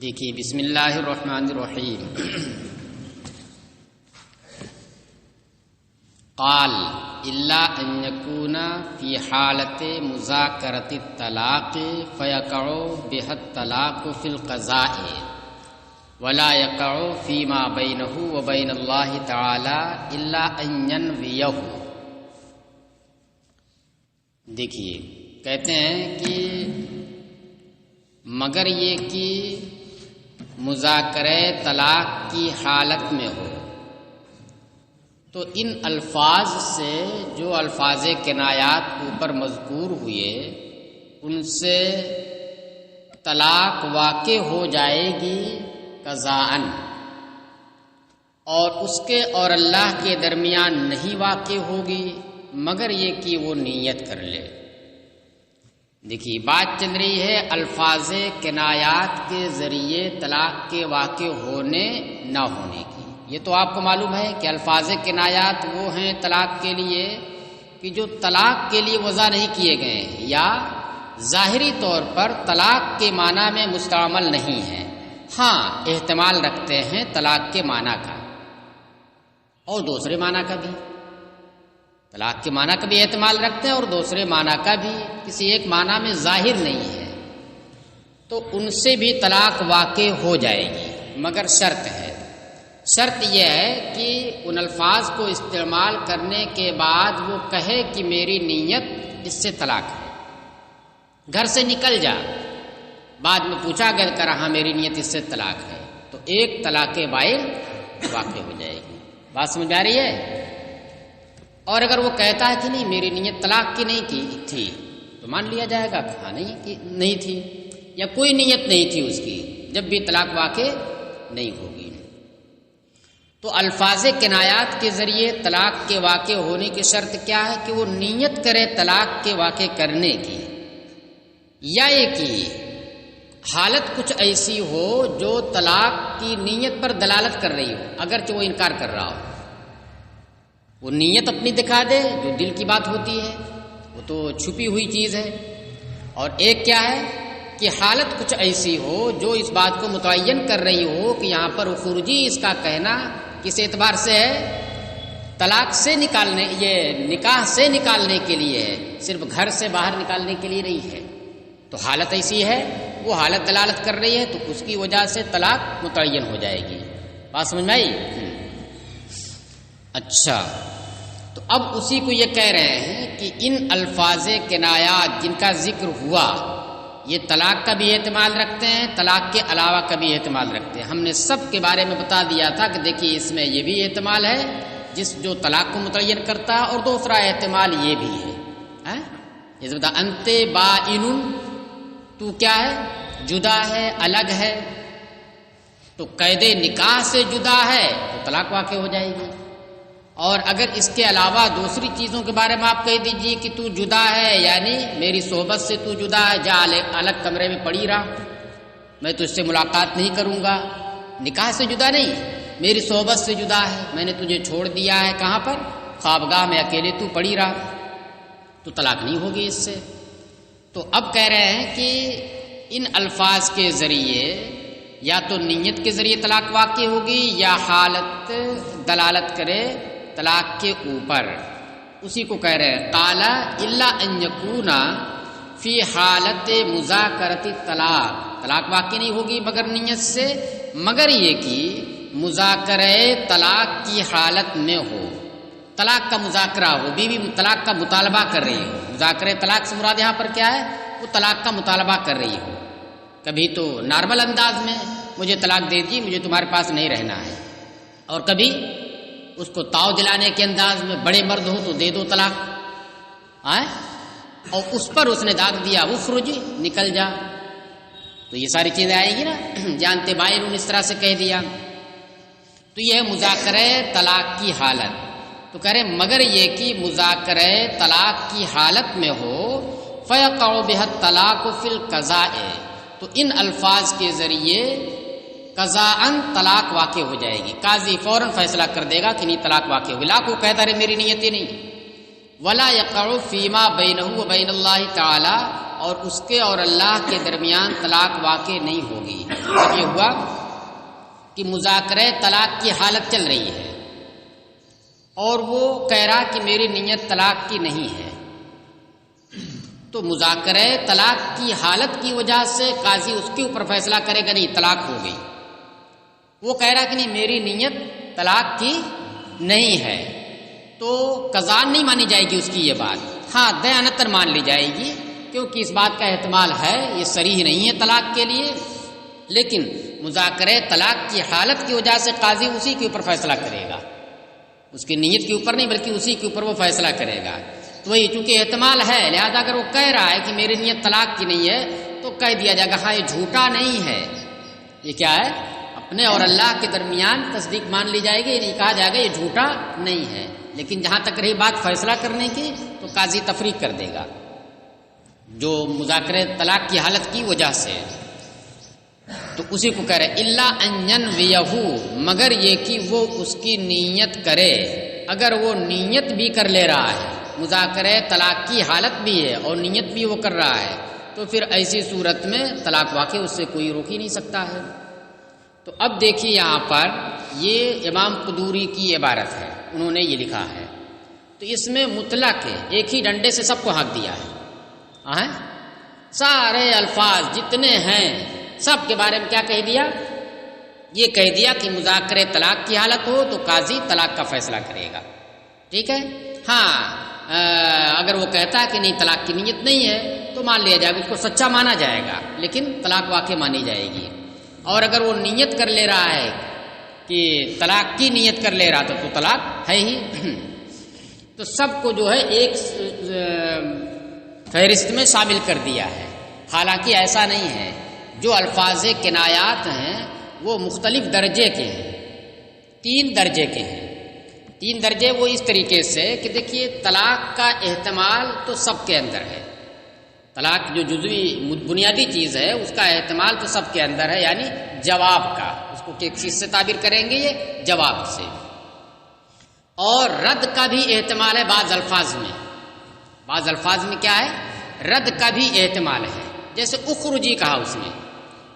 دیکھیے بسم اللہ الرحمن الرحیم. قال الا ان يكون في حالة مذاكرة الطلاق فيقع بها الطلاق في القضاء ولا يقع فيما بينه وبين الله تعالى الا ان ينويه. دیکھیے کہتے ہیں کہ مگر یہ کہ مذاکرہ طلاق کی حالت میں ہو تو ان الفاظ سے جو الفاظ کنایات اوپر مذکور ہوئے ان سے طلاق واقع ہو جائے گی قضاءً، اور اس کے اور اللہ کے درمیان نہیں واقع ہوگی مگر یہ کہ وہ نیت کر لے. دیکھیے بات چل رہی ہے الفاظ کنایات کے ذریعے طلاق کے واقع ہونے نہ ہونے کی. یہ تو آپ کو معلوم ہے کہ الفاظ کنایات وہ ہیں طلاق کے لیے کہ جو طلاق کے لیے وضع نہیں کیے گئے ہیں یا ظاہری طور پر طلاق کے معنی میں مستعمل نہیں ہیں، ہاں احتمال رکھتے ہیں طلاق کے معنی کا اور دوسرے معنی کا بھی. طلاق کے معنی کا بھی احتمال رکھتے ہیں اور دوسرے معنی کا بھی، کسی ایک معنی میں ظاہر نہیں ہے تو ان سے بھی طلاق واقع ہو جائے گی. مگر شرط ہے، شرط یہ ہے کہ ان الفاظ کو استعمال کرنے کے بعد وہ کہے کہ میری نیت اس سے طلاق ہے. گھر سے نکل جا، بعد میں پوچھا گیا کہ ہاں میری نیت اس سے طلاق ہے، تو ایک طلاق بائن واقع ہو جائے گی. بات سمجھ آ رہی ہے؟ اور اگر وہ کہتا ہے کہ نہیں میری نیت طلاق کی نہیں تھی تو مان لیا جائے گا کہ ہاں نہیں تھی، یا کوئی نیت نہیں تھی اس کی، جب بھی طلاق واقع نہیں ہوگی. تو الفاظ کنایات کے ذریعے طلاق کے واقع ہونے کی شرط کیا ہے کہ وہ نیت کرے طلاق کے واقع کرنے کی، یا یہ کہ حالت کچھ ایسی ہو جو طلاق کی نیت پر دلالت کر رہی ہو اگرچہ وہ انکار کر رہا ہو. وہ نیت اپنی دکھا دے جو دل کی بات ہوتی ہے، وہ تو چھپی ہوئی چیز ہے. اور ایک کیا ہے کہ حالت کچھ ایسی ہو جو اس بات کو متعین کر رہی ہو کہ یہاں پر خروجی اس کا کہنا کس اعتبار سے ہے، طلاق سے نکالنے، یہ نکاح سے نکالنے کے لیے ہے، صرف گھر سے باہر نکالنے کے لیے نہیں ہے. تو حالت ایسی ہے، وہ حالت دلالت کر رہی ہے تو اس کی وجہ سے طلاق متعین ہو جائے گی. بات سمجھ میں آئی؟ اچھا، تو اب اسی کو یہ کہہ رہے ہیں کہ ان الفاظ کنایات جن کا ذکر ہوا یہ طلاق کا بھی احتمال رکھتے ہیں، طلاق کے علاوہ کا بھی احتمال رکھتے ہیں. ہم نے سب کے بارے میں بتا دیا تھا کہ دیکھیے اس میں یہ بھی احتمال ہے جو طلاق کو متعین کرتا ہے، اور دوسرا احتمال یہ بھی ہے جیسے بتا انت بائن، تو کیا ہے، جدا ہے، الگ ہے. تو قید نکاح سے جدا ہے تو طلاق واقع ہو جائے گی. اور اگر اس کے علاوہ دوسری چیزوں کے بارے میں آپ کہہ دیجئے کہ تو جدا ہے، یعنی میری صحبت سے تو جدا ہے، جا الگ کمرے میں پڑی رہا، میں تو اس سے ملاقات نہیں کروں گا. نکاح سے جدا نہیں، میری صحبت سے جدا ہے، میں نے تجھے چھوڑ دیا ہے، کہاں پر، خوابگاہ میں اکیلے تو پڑی رہا، تو طلاق نہیں ہوگی اس سے. تو اب کہہ رہے ہیں کہ ان الفاظ کے ذریعے یا تو نیت کے ذریعے طلاق واقع ہوگی یا حالت دلالت کرے طلاق کے اوپر. اسی کو کہہ رہے ہیں قال الا ان یکون فی حالت مذاکرۃ طلاق، طلاق واقع نہیں ہوگی مگر نیت سے، مگر یہ کہ مذاکرہ طلاق کی حالت میں ہو، طلاق کا مذاکرہ ہو، بیوی طلاق کا مطالبہ کر رہی ہو. مذاکرہ طلاق سے مراد یہاں پر کیا ہے، وہ طلاق کا مطالبہ کر رہی ہو. کبھی تو نارمل انداز میں مجھے طلاق دے دی، مجھے تمہارے پاس نہیں رہنا ہے، اور کبھی اس کو تاؤ دلانے کے انداز میں بڑے مرد ہو تو دے دو طلاق، اور اس پر اس نے داغ دیا اخرج، نکل جا. تو یہ ساری چیزیں آئیں گی نا، جانتے بائن اس طرح سے کہہ دیا. تو یہ ہے مذاکرہ طلاق کی حالت. تو کہہ رہے مگر یہ کہ مذاکرہ طلاق کی حالت میں ہو فیقع بها الطلاق فی القضاء، تو ان الفاظ کے ذریعے قضاءً طلاق واقع ہو جائے گی. قاضی فوراً فیصلہ کر دے گا کہ نہیں طلاق واقع ہوئی. لاکھ وہ کہتا رہے میری نیت ہی نہیں. ولا یقع فیما بینہ و بین اللہ تعالی، اور اس کے اور اللہ کے درمیان طلاق واقع نہیں ہوگی۔ اب یہ ہوا کہ مذاکرہ طلاق کی حالت چل رہی ہے اور وہ کہہ رہا کہ میری نیت طلاق کی نہیں ہے، تو مذاکرہ طلاق کی حالت کی وجہ سے قاضی اس کے اوپر فیصلہ کرے گا نہیں طلاق ہو گئی۔ وہ کہہ رہا کہ نہیں میری نیت طلاق کی نہیں ہے، تو قضا نہیں مانی جائے گی اس کی یہ بات، ہاں دیانتاً مان لی جائے گی، کیونکہ اس بات کا احتمال ہے یہ صریح نہیں ہے طلاق کے لیے، لیکن مذاکرہ طلاق کی حالت کی وجہ سے قاضی اسی کے اوپر فیصلہ کرے گا، اس کی نیت کے اوپر نہیں بلکہ اسی کے اوپر وہ فیصلہ کرے گا۔ تو وہی چونکہ احتمال ہے، لہذا اگر وہ کہہ رہا ہے کہ میری نیت طلاق کی نہیں ہے تو کہہ دیا جائے گا ہاں یہ جھوٹا نہیں ہے، یہ کیا ہے اپنے اور اللہ کے درمیان تصدیق مان لی جائے گی، نہیں کہا جائے گا یہ جھوٹا نہیں ہے۔ لیکن جہاں تک رہی بات فیصلہ کرنے کی تو قاضی تفریق کر دے گا جو مذاکرہ طلاق کی حالت کی وجہ سے، تو اسی کو کہہ رہے الا ان ینویہ، مگر یہ کہ وہ اس کی نیت کرے۔ اگر وہ نیت بھی کر لے رہا ہے، مذاکرہ طلاق کی حالت بھی ہے اور نیت بھی وہ کر رہا ہے، تو پھر ایسی صورت میں طلاق واقع اس سے کوئی روک ہی نہیں سکتا ہے۔ تو اب دیکھیے یہاں پر یہ امام قدوری کی عبارت ہے، انہوں نے یہ لکھا ہے، تو اس میں مطلق ہے، ایک ہی ڈنڈے سے سب کو حق دیا ہے، سارے الفاظ جتنے ہیں سب کے بارے میں کیا کہہ دیا؟ یہ کہہ دیا کہ مذاکرہ طلاق کی حالت ہو تو قاضی طلاق کا فیصلہ کرے گا، ٹھیک ہے۔ ہاں اگر وہ کہتا ہے کہ نہیں طلاق کی نیت نہیں ہے تو مان لیا جائے گا، اس کو سچا مانا جائے گا، لیکن طلاق واقع مانی جائے گی۔ اور اگر وہ نیت کر لے رہا ہے کہ طلاق کی نیت کر لے رہا تو طلاق ہے ہی۔ تو سب کو جو ہے ایک فہرست میں شامل کر دیا ہے، حالانکہ ایسا نہیں ہے۔ جو الفاظ کنایات ہیں وہ مختلف درجے کے ہیں، 3 درجے کے ہیں۔ 3 درجے وہ اس طریقے سے کہ دیکھیے طلاق کا احتمال تو سب کے اندر ہے، طلاق جو جزوی بنیادی چیز ہے اس کا احتمال تو سب کے اندر ہے، یعنی جواب کا، اس کو کس چیز سے تعبیر کریں گے؟ یہ جواب سے۔ اور رد کا بھی احتمال ہے بعض الفاظ میں، بعض الفاظ میں کیا ہے؟ رد کا بھی احتمال ہے، جیسے اخرجی کہا اس نے،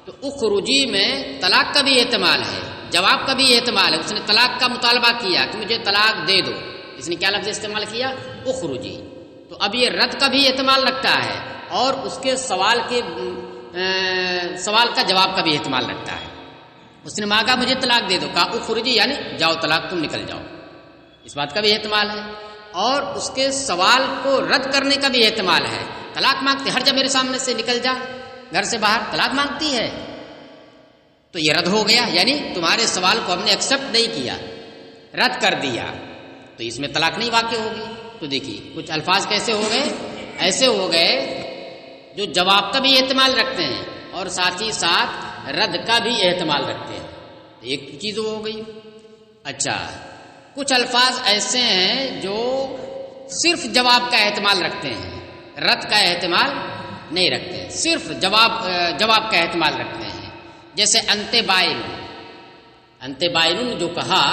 تو اخرجی میں طلاق کا بھی احتمال ہے، جواب کا بھی احتمال ہے۔ اس نے طلاق کا مطالبہ کیا کہ مجھے طلاق دے دو، اس نے کیا لفظ استعمال کیا؟ اخرجی۔ تو اب یہ رد کا بھی احتمال رکھتا ہے اور اس کے سوال کا جواب کا بھی احتمال رکھتا ہے۔ اس نے مانگا مجھے طلاق دے دو، کہا اخرجی یعنی جاؤ طلاق تم نکل جاؤ، اس بات کا بھی احتمال ہے۔ اور اس کے سوال کو رد کرنے کا بھی احتمال ہے، طلاق مانگتے ہر جا میرے سامنے سے نکل جا، گھر سے باہر طلاق مانگتی ہے تو یہ رد ہو گیا، یعنی تمہارے سوال کو ہم نے ایکسپٹ نہیں کیا، رد کر دیا، تو اس میں طلاق نہیں واقع ہوگی۔ تو دیکھیے کچھ الفاظ کیسے ہو گئے؟ ایسے ہو گئے جو جواب کا بھی احتمال رکھتے ہیں اور ساتھ ہی ساتھ رد کا بھی احتمال رکھتے ہیں، ایک چیز ہو گئی۔ اچھا کچھ الفاظ ایسے ہیں جو صرف جواب کا احتمال رکھتے ہیں، رد کا احتمال نہیں رکھتے ہیں، صرف جواب کا احتمال رکھتے ہیں، جیسے انت بائن۔ انت بائن جو کہا،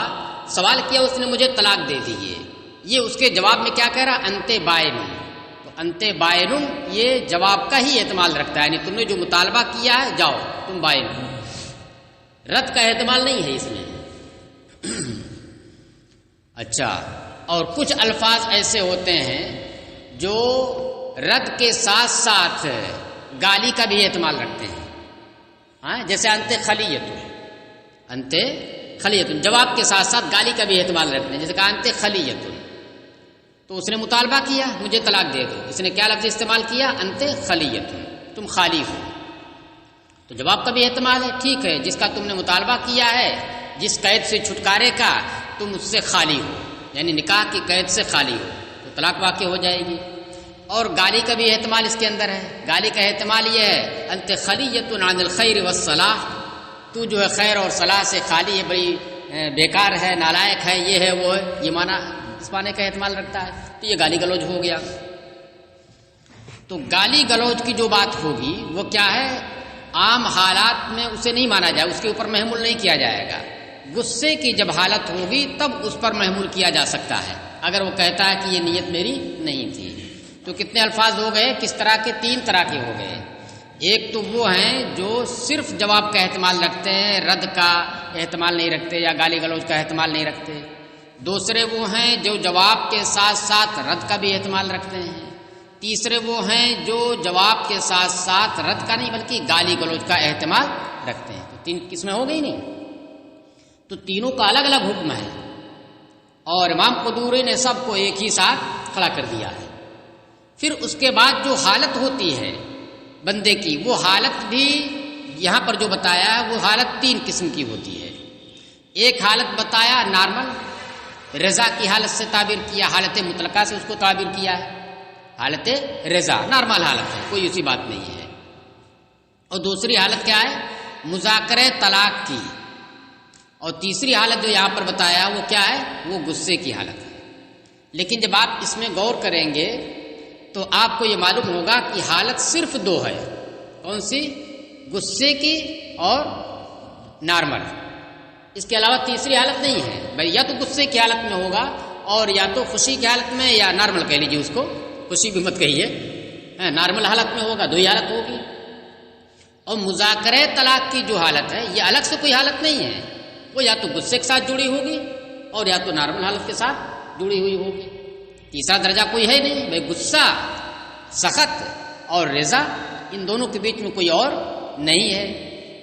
سوال کیا اس نے مجھے طلاق دے دیجیے، یہ اس کے جواب میں کیا کہہ رہا؟ انت بائن۔ تو انت بائن یہ جواب کا ہی احتمال رکھتا ہے، یعنی تم نے جو مطالبہ کیا ہے جاؤ تم بائن ہو، رد کا احتمال نہیں ہے اس میں۔ اچھا اور کچھ الفاظ ایسے ہوتے ہیں جو رد کے ساتھ ساتھ گالی کا بھی احتمال رکھتے ہیں، ہاں جیسے انت خلیت، انت خلیت جواب کے ساتھ ساتھ گالی کا بھی احتمال رکھتے ہیں، جیسے کہا انت خلیت، تو اس نے مطالبہ کیا مجھے طلاق دے دو، اس نے کیا لفظ استعمال کیا؟ انت خلیت، تم خالی ہو، تو جواب کا بھی احتمال ہے، ٹھیک ہے جس کا تم نے مطالبہ کیا ہے، جس قید سے چھٹکارے کا تم اس سے خالی ہو، یعنی نکاح کی قید سے خالی ہو، تو طلاق واقع ہو جائے گی۔ اور گالی کا بھی احتمال اس کے اندر ہے، گالی کا احتمال یہ ہے انت خلیت عن الخیر والصلاح، تو جو ہے خیر اور صلاح سے خالی ہے، بڑی بیکار ہے، نالائق ہے، یہ ہے وہ ہے، یہ معنی اس معنی کا احتمال رکھتا ہے، تو یہ گالی گلوچ ہو گیا۔ تو گالی گلوچ کی جو بات ہوگی وہ کیا ہے؟ عام حالات میں اسے نہیں مانا جائے، اس کے اوپر محمول نہیں کیا جائے گا، غصے کی جب حالت ہوگی تب اس پر محمول کیا جا سکتا ہے، اگر وہ کہتا ہے کہ یہ نیت میری نہیں تھی۔ تو کتنے الفاظ ہو گئے؟ کس طرح کے؟ 3 طرح کے ہو گئے۔ ایک تو وہ ہیں جو صرف جواب کا احتمال رکھتے ہیں، رد کا احتمال نہیں رکھتے یا گالی گلوچ کا احتمال نہیں رکھتے۔ دوسرے وہ ہیں جو جواب کے ساتھ ساتھ رد کا بھی احتمال رکھتے ہیں۔ تیسرے وہ ہیں جو جواب کے ساتھ ساتھ رد کا نہیں بلکہ گالی گلوچ کا احتمال رکھتے ہیں۔ تو 3 قسمیں ہو گئی نہیں؟ تو تینوں کا الگ الگ حکم ہے، اور امام قدوری نے سب کو ایک ہی ساتھ کھڑا کر دیا ہے۔ پھر اس کے بعد جو حالت ہوتی ہے بندے کی، وہ حالت بھی یہاں پر جو بتایا ہے وہ حالت 3 قسم کی ہوتی ہے۔ ایک حالت بتایا نارمل، رضا کی حالت سے تعبیر کیا، حالت مطلقہ سے اس کو تعبیر کیا ہے۔ حالت رضا نارمل حالت ہے، کوئی اسی بات نہیں ہے۔ اور دوسری حالت کیا ہے؟ مذاکرہ طلاق کی۔ اور تیسری حالت جو یہاں پر بتایا وہ کیا ہے؟ وہ غصے کی حالت ہے۔ لیکن جب آپ اس میں غور کریں گے تو آپ کو یہ معلوم ہوگا کہ حالت صرف 2 ہے۔ کون سی؟ غصے کی اور نارمل۔ اس کے علاوہ تیسری حالت نہیں ہے بھائی، یا تو غصے کی حالت میں ہوگا اور یا تو خوشی کی حالت میں، یا نارمل کہہ لیجیے اس کو، خوشی بھی مت کہیے، نارمل حالت میں ہوگا، 2 ہی حالت ہوگی۔ اور مذاکرہ طلاق کی جو حالت ہے یہ الگ سے کوئی حالت نہیں ہے، وہ یا تو غصے کے ساتھ جڑی ہوگی اور یا تو نارمل حالت کے ساتھ جڑی ہوئی ہوگی۔ تیسرا درجہ کوئی ہے نہیں بھائی، غصہ، سخط اور رضا، ان دونوں کے بیچ میں کوئی اور نہیں ہے۔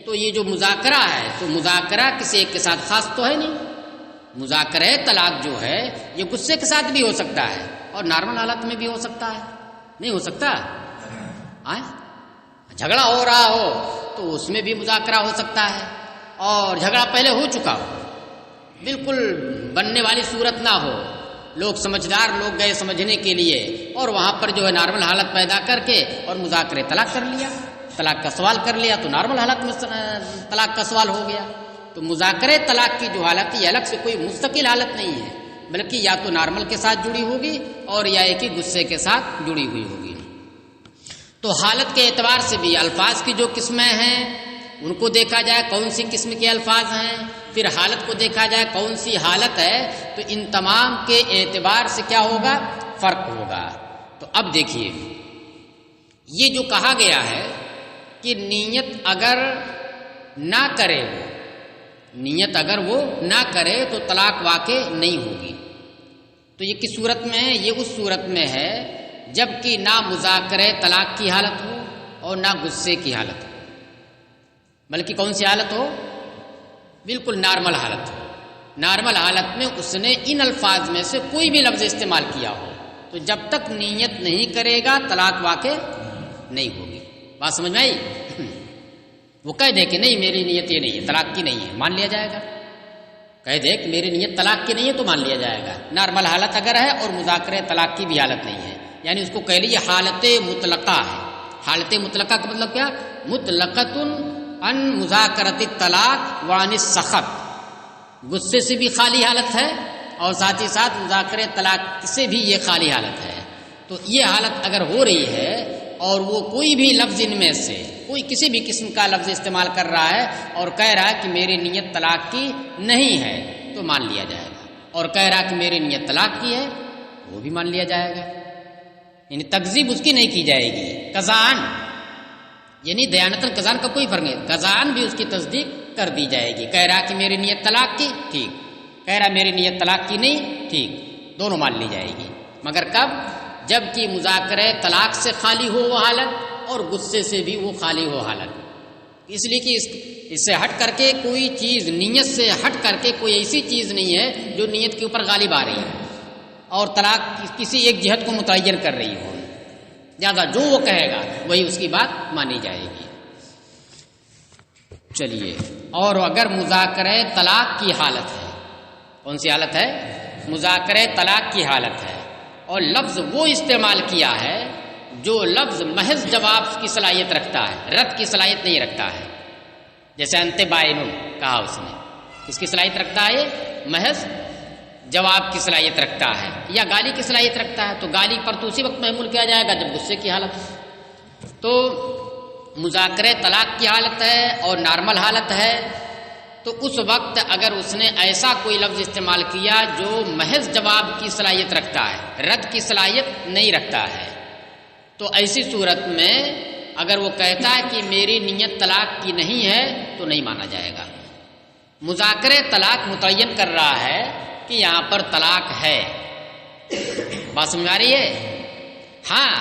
تو یہ جو مذاکرہ ہے تو مذاکرہ کسی ایک کے ساتھ خاص تو ہے نہیں۔ مذاکرہ طلاق جو ہے یہ غصے کے ساتھ بھی ہو سکتا ہے اور نارمل حالت میں بھی ہو سکتا ہے، نہیں ہو سکتا؟ جھگڑا ہو رہا ہو تو اس میں بھی مذاکرہ ہو سکتا ہے، اور جھگڑا پہلے ہو چکا ہو، بالکل بننے والی صورت نہ ہو، لوگ سمجھدار لوگ گئے سمجھنے کے لیے اور وہاں پر جو ہے نارمل حالت پیدا کر کے اور مذاکرے طلاق کر لیا، طلاق کا سوال کر لیا، تو نارمل حالت میں طلاق کا سوال ہو گیا۔ تو مذاکرے طلاق کی جو حالت ہے یہ الگ سے کوئی مستقل حالت نہیں ہے، بلکہ یا تو نارمل کے ساتھ جڑی ہوگی اور یا ایک ہی غصے کے ساتھ جڑی ہوئی ہوگی۔ تو حالت کے اعتبار سے بھی الفاظ کی جو قسمیں ہیں ان کو دیکھا جائے کون سی قسم کے الفاظ ہیں، پھر حالت کو دیکھا جائے کون سی حالت ہے، تو ان تمام کے اعتبار سے کیا ہوگا؟ فرق ہوگا۔ تو اب دیکھیے یہ جو کہا گیا ہے کہ نیت اگر نہ کرے، نیت اگر وہ نہ کرے تو طلاق واقع نہیں ہوگی، تو یہ کس صورت میں ہے؟ یہ اس صورت میں ہے جب کہ نہ مذاکرہ طلاق کی حالت ہو اور نہ غصے کی حالت ہو، بلکہ کون سی حالت ہو؟ بالکل نارمل حالت ہو۔ نارمل حالت میں اس نے ان الفاظ میں سے کوئی بھی لفظ استعمال کیا ہو تو جب تک نیت نہیں کرے گا طلاق واقع نہیں ہوگی۔ بات سمجھ میں آئی؟ وہ کہہ دے کہ نہیں میری نیت یہ نہیں ہے، طلاق کی نہیں ہے، مان لیا جائے گا۔ کہہ دے کہ میری نیت طلاق کی نہیں ہے تو مان لیا جائے گا۔ نارمل حالت اگر ہے اور مذاکرہ طلاق کی بھی حالت نہیں ہے، یعنی اس کو کہہ لیجیے حالت مطلقہ ہے۔ حالت مطلقہ کا مطلب کیا؟ مطلقۃ ان مذاکرۃ الطلاق وعن السخط، غصے سے بھی خالی حالت ہے اور ساتھ ہی ساتھ مذاکرہ طلاق سے بھی یہ خالی حالت ہے۔ تو یہ حالت اگر ہو رہی ہے اور وہ کوئی بھی لفظ ان میں سے کوئی کسی بھی قسم کا لفظ استعمال کر رہا ہے اور کہہ رہا ہے کہ میری نیت طلاق کی نہیں ہے تو مان لیا جائے گا، اور کہہ رہا کہ میری نیت طلاق کی ہے وہ بھی مان لیا جائے گا، یعنی تکذیب اس کی نہیں کی جائے گی۔ قضاءً یعنی دیانتاً قضاءً کا کوئی فرق نہیں، قضاءً بھی اس کی تصدیق کر دی جائے گی۔ کہہ رہا کہ میری نیت طلاق کی، ٹھیک، کہہ رہا میری نیت طلاق کی نہیں، ٹھیک، دونوں مان لی جائے گی، مگر کب؟ جب کہ مذاکرہ طلاق سے خالی ہو وہ حالت اور غصے سے بھی وہ خالی ہو حالت، اس لیے کہ اس سے ہٹ کر کے کوئی چیز، نیت سے ہٹ کر کے کوئی ایسی چیز نہیں ہے جو نیت کے اوپر غالب آ رہی ہے اور طلاق کسی ایک جہت کو متعین کر رہی ہو، زیادہ جو وہ کہے گا وہی اس کی بات مانی جائے گی۔ چلیے، اور اگر مذاکرہ طلاق کی حالت ہے، کون سی حالت ہے؟ مذاکرہ طلاق کی حالت ہے، اور لفظ وہ استعمال کیا ہے جو لفظ محض جواب کی صلاحیت رکھتا ہے، رد کی صلاحیت نہیں رکھتا ہے، جیسے انت بائنن کہا اس نے، کس کی صلاحیت رکھتا ہے؟ محض جواب کی صلاحیت رکھتا ہے، یا گالی کی صلاحیت رکھتا ہے، تو گالی پر تو اسی وقت محمول کیا جائے گا جب غصے کی حالت ہے۔ تو مذاکرہ طلاق کی حالت ہے اور نارمل حالت ہے، تو اس وقت اگر اس نے ایسا کوئی لفظ استعمال کیا جو محض جواب کی صلاحیت رکھتا ہے، رد کی صلاحیت نہیں رکھتا ہے، تو ایسی صورت میں اگر وہ کہتا ہے کہ میری نیت طلاق کی نہیں ہے تو نہیں مانا جائے گا۔ مذاکرہ طلاق متعین کر رہا ہے کہ یہاں پر طلاق ہے، بات سمجھ آ رہی ہے؟ ہاں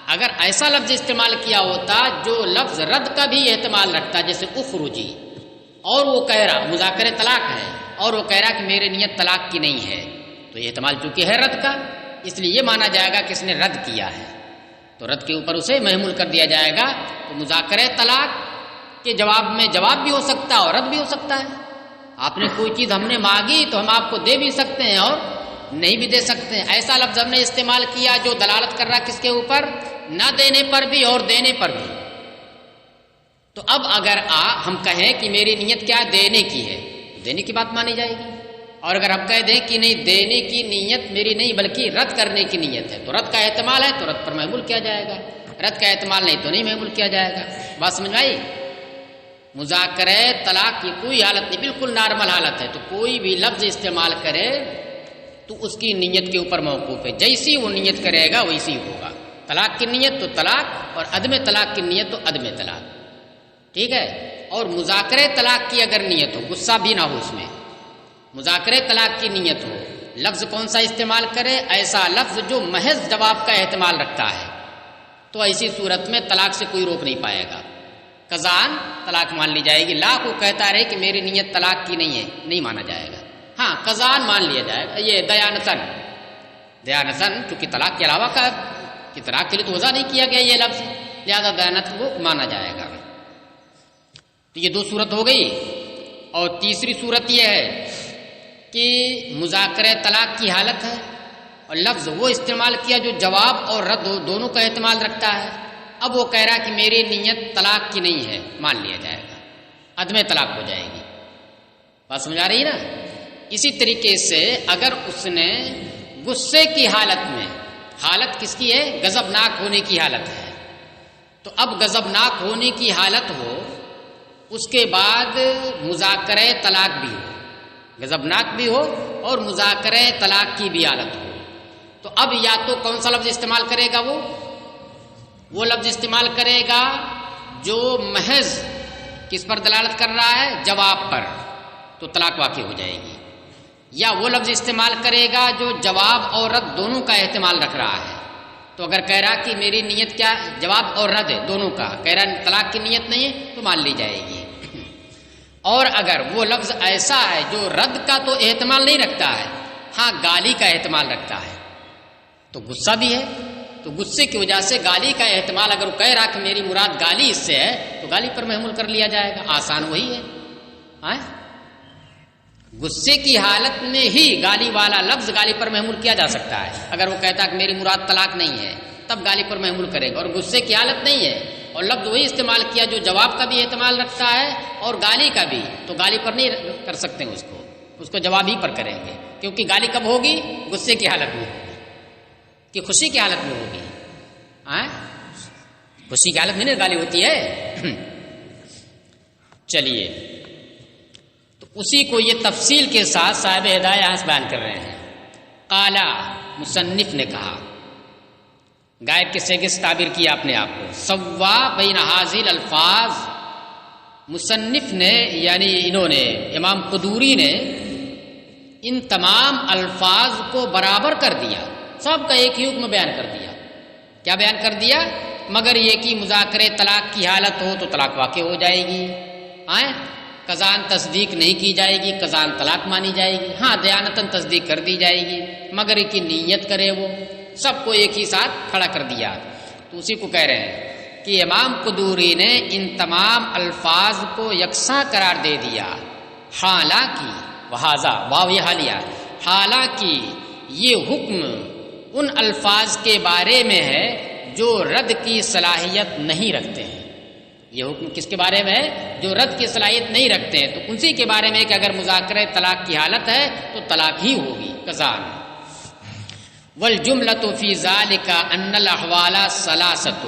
اگر ایسا لفظ استعمال کیا ہوتا جو لفظ رد کا بھی احتمال رکھتا، جیسے اخرجی، اور وہ کہہ رہا مذاکرہ طلاق ہے اور وہ کہہ رہا کہ میری نیت طلاق کی نہیں ہے، تو یہ احتمال چونکہ ہے رد کا، اس لیے یہ مانا جائے گا کہ اس نے رد کیا ہے، تو رد کے اوپر اسے محمول کر دیا جائے گا۔ تو مذاکرہ طلاق کے جواب میں جواب بھی ہو سکتا ہے اور رد بھی ہو سکتا ہے۔ آپ نے کوئی چیز ہم نے مانگی تو ہم آپ کو دے بھی سکتے ہیں اور نہیں بھی دے سکتے ہیں۔ ایسا لفظ ہم نے استعمال کیا جو دلالت کر رہا کس کے اوپر؟ نہ دینے پر بھی اور دینے پر بھی۔ تو اب اگر ہم کہیں کہ میری نیت کیا دینے کی ہے، دینے کی بات مانی جائے گی، اور اگر ہم کہہ دیں کہ نہیں دینے کی نیت میری نہیں بلکہ رد کرنے کی نیت ہے، تو رد کا احتمال ہے تو رد پر محمول کیا جائے گا، رد کا احتمال نہیں تو نہیں محمول کیا جائے گا۔ بات سمجھ میں آئی؟ مذاکرہ طلاق کی کوئی حالت نہیں، بالکل نارمل حالت ہے، تو کوئی بھی لفظ استعمال کرے تو اس کی نیت کے اوپر موقوف ہے، جیسی وہ نیت کرے گا ویسی ہوگا۔ طلاق کی نیت تو طلاق، اور عدم طلاق کی نیت تو عدم طلاق، ٹھیک ہے؟ اور مذاکرہ طلاق کی اگر نیت ہو، غصہ بھی نہ ہو اس میں، مذاکرہ طلاق کی نیت ہو، لفظ کون سا استعمال کرے؟ ایسا لفظ جو محض جواب کا احتمال رکھتا ہے، تو ایسی صورت میں طلاق سے کوئی روک نہیں پائے گا، قضاً طلاق مان لی جائے گی۔ لا کو کہتا رہے کہ میری نیت طلاق کی نہیں ہے، نہیں مانا جائے گا، ہاں قضاً مان لیا جائے گا۔ یہ دیانتاً چونکہ طلاق کے علاوہ کا کہ طلاق کے لیے تو وضع نہیں کیا گیا یہ لفظ، لہذا دیانت کو مانا جائے گا۔ تو یہ دو صورت ہو گئی، اور تیسری صورت یہ ہے کہ مذاکرہ طلاق کی حالت ہے اور لفظ وہ استعمال کیا جو جواب اور رد دونوں کا احتمال رکھتا ہے۔ اب وہ کہہ رہا کہ میری نیت طلاق کی نہیں ہے، مان لیا جائے گا، عدم طلاق ہو جائے گی۔ بات سمجھ آ رہی ہے نا؟ اسی طریقے سے اگر اس نے غصے کی حالت میں، حالت کس کی ہے؟ غضبناک ہونے کی حالت ہے، تو اب غضبناک ہونے کی حالت ہو، اس کے بعد مذاکرہ طلاق بھی ہو، غضبناک بھی ہو اور مذاکرہ طلاق کی بھی حالت ہو، تو اب یا تو کون سا لفظ استعمال کرے گا؟ وہ لفظ استعمال کرے گا جو محض کس پر دلالت کر رہا ہے؟ جواب پر، تو طلاق واقع ہو جائے گی، یا وہ لفظ استعمال کرے گا جو جواب اور رد دونوں کا احتمال رکھ رہا ہے، تو اگر کہہ رہا کہ میری نیت کیا، جواب اور رد ہے دونوں کا، کہہ رہا طلاق کی نیت نہیں ہے تو مان لی جائے گی۔ اور اگر وہ لفظ ایسا ہے جو رد کا تو احتمال نہیں رکھتا ہے، ہاں گالی کا احتمال رکھتا ہے، تو غصہ بھی ہے، تو غصے کی وجہ سے گالی کا احتمال، اگر وہ کہہ رہا کہ میری مراد گالی اس سے ہے تو گالی پر محمول کر لیا جائے گا، آسان وہی ہے۔ غصے کی حالت میں ہی گالی والا لفظ گالی پر محمول کیا جا سکتا ہے، اگر وہ کہتا کہ میری مراد طلاق نہیں ہے تب گالی پر محمول کرے گا، اور غصے کی حالت نہیں ہے اور لفظ وہی استعمال کیا جو جواب کا بھی احتمال رکھتا ہے اور گالی کا بھی، تو گالی پر نہیں کر سکتے اس کو جواب ہی پر کریں گے، کیونکہ گالی کب ہوگی؟ غصے کی حالت میں ہوگی کہ خوشی کی حالت میں ہوگی؟ خوشی کی حالت میں نہیں گالی ہوتی ہے۔ چلیے، تو اسی کو یہ تفصیل کے ساتھ صاحب ہدایہ یہاں سے بیان کر رہے ہیں۔ قالا، مصنف نے کہا، غائب کے سیغے سے تعبیر کیا اپنے آپ کو، سوا بین حاضر الفاظ، مصنف نے یعنی انہوں نے، امام قدوری نے ان تمام الفاظ کو برابر کر دیا، سب کا ایک ہی حکم بیان کر دیا۔ کیا بیان کر دیا؟ مگر یہ کہ مذاکرہ طلاق کی حالت ہو تو طلاق واقع ہو جائے گی، قضاً تصدیق نہیں کی جائے گی، قضاً طلاق مانی جائے گی، ہاں دیانتاً تصدیق کر دی جائے گی، مگر کی نیت کرے وہ، سب کو ایک ہی ساتھ کھڑا کر دیا۔ تو اسی کو کہہ رہے ہیں کہ امام قدوری نے ان تمام الفاظ کو یکساں قرار دے دیا، حالانکہ وہذا واو یہ حالیہ، حالانکہ یہ حکم ان الفاظ کے بارے میں ہے جو رد کی صلاحیت نہیں رکھتے ہیں۔ یہ حکم کس کے بارے میں ہے؟ جو رد کی صلاحیت نہیں رکھتے ہیں، تو اسی کے بارے میں کہ اگر مذاکرہ طلاق کی حالت ہے تو طلاق ہی ہوگی قضاً۔ والجملۃ فی ذالک ان الاحوال ثلاثۃ،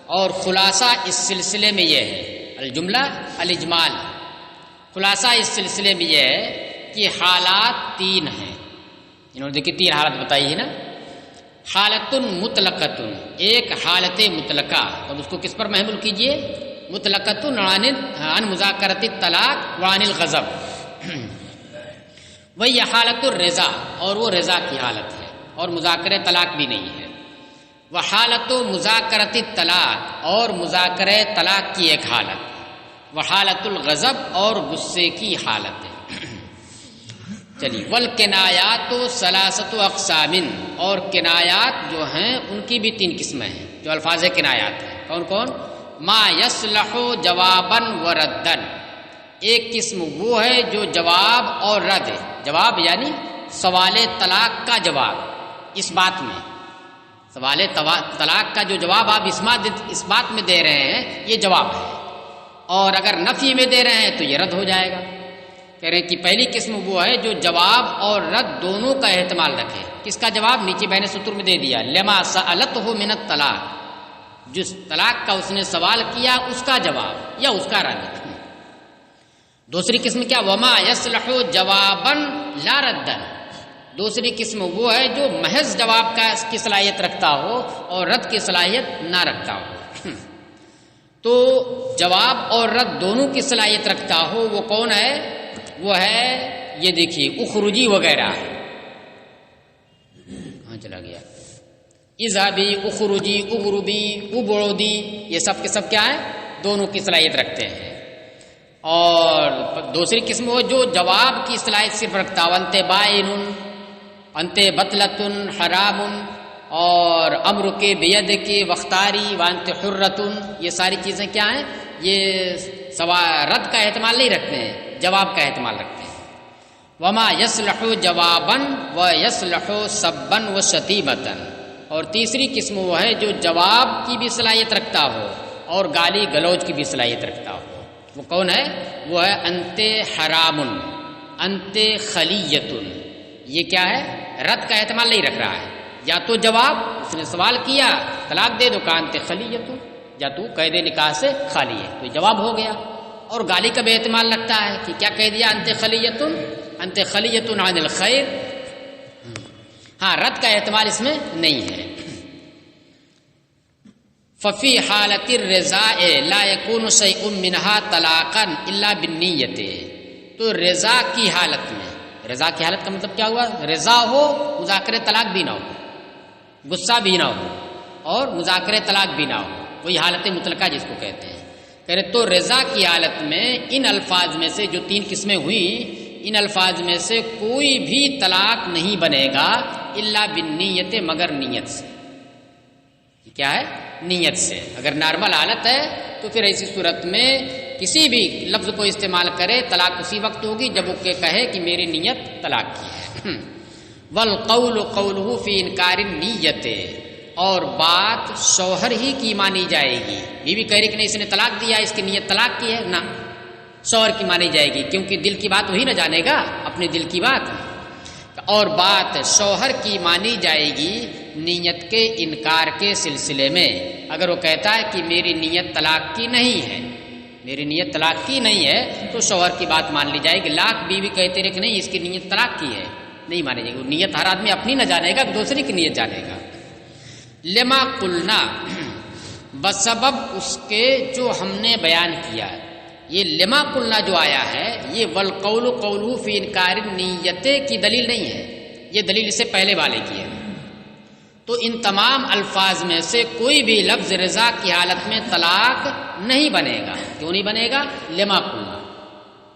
اور خلاصہ اس سلسلے میں یہ ہے، الجملہ الاجمال، خلاصہ اس سلسلے میں یہ ہے کہ حالات تین ہیں، انہوں نے دیکھیے تین حالت بتائی ہے نا، حالت مطلقۃ، ایک حالت مطلقہ، اب اس کو کس پر محمول کیجئے؟ مطلقۃ عن مذاکرۃ الطلاق وعن الغضب، وہی حالت الرضا، اور وہ رضا کی حالت ہے اور مذاکرہ طلاق بھی نہیں ہے۔ وحالت مذاکرۃ الطلاق، اور مذاکرہ طلاق کی ایک حالت، وحالت الغضب، اور غصے کی حالت ہے۔ چلیے، والکنایات ثلاثۃ اقسام، اور کنایات جو ہیں ان کی بھی 3 قسمیں ہیں، جو الفاظ کنایات ہیں۔ کون کون؟ ما یصلح جوابا و ردا، ایک قسم وہ ہے جو جواب اور رد ہے، جواب یعنی سوال طلاق کا جواب، اس بات میں سوال طلاق کا جو جواب آپ اس بات میں دے رہے ہیں یہ جواب ہے، اور اگر نفی میں دے رہے ہیں تو یہ رد ہو جائے گا۔ کہہ رہے ہیں کہ پہلی قسم وہ ہے جو جواب اور رد دونوں کا احتمال رکھے۔ کس کا جواب؟ نیچے بین سطور میں دے دیا، لما سألتہ من الطلاق، جس طلاق کا اس نے سوال کیا اس کا جواب یا اس کا رد۔ دوسری قسم کیا؟ وما یصلح جوابا لا ردا، دوسری قسم وہ ہے جو محض جواب کی صلاحیت رکھتا ہو اور رد کی صلاحیت نہ رکھتا ہو۔ تو جواب اور رد دونوں کی صلاحیت رکھتا ہو وہ کون ہے؟ وہ ہے، یہ دیکھیے، اخرجی وغیرہ، کہاں چلا گیا؟ اذهبی، اخرجی، اغربی، ابعدی، یہ سب کے سب کیا ہے؟ دونوں کی صلاحیت رکھتے ہیں۔ اور دوسری قسم وہ جو جواب کی صلاحیت صرف رکھتا ہو، انت بائن، انت بطلۃ، حرام، اور امر کے بید کے وختاری وانت حرۃ، یہ ساری چیزیں کیا ہیں؟ یہ رد کا احتمال نہیں رکھتے ہیں، جواب کا احتمال رکھتے ہیں۔ وما یصلح جوابا و یصلح سبا و شتیبۃ، اور تیسری قسم وہ ہے جو جواب کی بھی صلاحیت رکھتا ہو اور گالی گلوچ کی بھی صلاحیت رکھتا ہو۔ وہ کون ہے؟ وہ ہے انت حرام، انت خلیۃ، یہ کیا ہے؟ رد کا احتمال نہیں رکھ رہا ہے، یا تو جواب، اس نے سوال کیا طلاق دے دو، کہا انت خلیۃ، یا تو قید نکاح سے خالی ہے، تو یہ جواب ہو گیا۔ اور گالی کا بھی احتمال رکھتا ہے کہ کیا کہہ دیا؟ انت خلیۃ، انت خلیۃ عن الخیر، ہاں رد کا احتمال اس میں نہیں ہے۔ ففی حالت الرضاء لا یکون شیء منها طلاقا الا بالنیت، تو رضا کی حالت میں، رضا کی حالت کا مطلب کیا ہوا؟ رضا ہو، مذاکرہ طلاق بھی نہ ہو، غصہ بھی نہ ہو، اور مذاکرہ طلاق بھی نہ ہو، وہی حالت مطلقہ جس کو کہتے ہیں۔ کہہ رہے تو رضا کی حالت میں ان الفاظ میں سے جو 3 قسمیں ہوئی، ان الفاظ میں سے کوئی بھی طلاق نہیں بنے گا الا بالنیت، مگر نیت سے۔ کیا ہے؟ نیت سے۔ اگر نارمل حالت ہے تو پھر ایسی صورت میں کسی بھی لفظ کو استعمال کرے طلاق اسی وقت ہوگی جب وہ کہے کہ میری نیت طلاق کی ہے۔ والقول قوله فی انکار النیت، اور بات شوہر ہی کی مانی جائے گی۔ بیوی کہہ رہی کہ نہیں اس نے طلاق دیا، اس کی نیت طلاق کی ہے، نہ، شوہر کی مانی جائے گی، کیونکہ دل کی بات وہی نہ جانے گا، اپنے دل کی بات۔ اور بات شوہر کی مانی جائے گی نیت کے انکار کے سلسلے میں۔ اگر وہ کہتا ہے کہ میری نیت طلاق کی نہیں ہے، میری نیت طلاق کی نہیں ہے، تو شوہر کی بات مان لی جائے گی۔ لاکھ بیوی کہتے رہے کہ نہیں اس کی نیت طلاق کی ہے، نہیں مانی جائے گی۔ وہ نیت ہر آدمی اپنی نہ جانے گا، دوسری کی نیت جانے گا۔ لما قلنا، بسبب اس کے جو ہم نے بیان کیا، یہ لما قلنا جو آیا ہے یہ والقول قوله فی انکار النیت کی دلیل نہیں ہے، یہ دلیل اس سے پہلے والے کی ہے۔ تو ان تمام الفاظ میں سے کوئی بھی لفظ رضا کی حالت میں طلاق نہیں بنے گا۔ کیوں نہیں بنے گا؟ لما قلنا،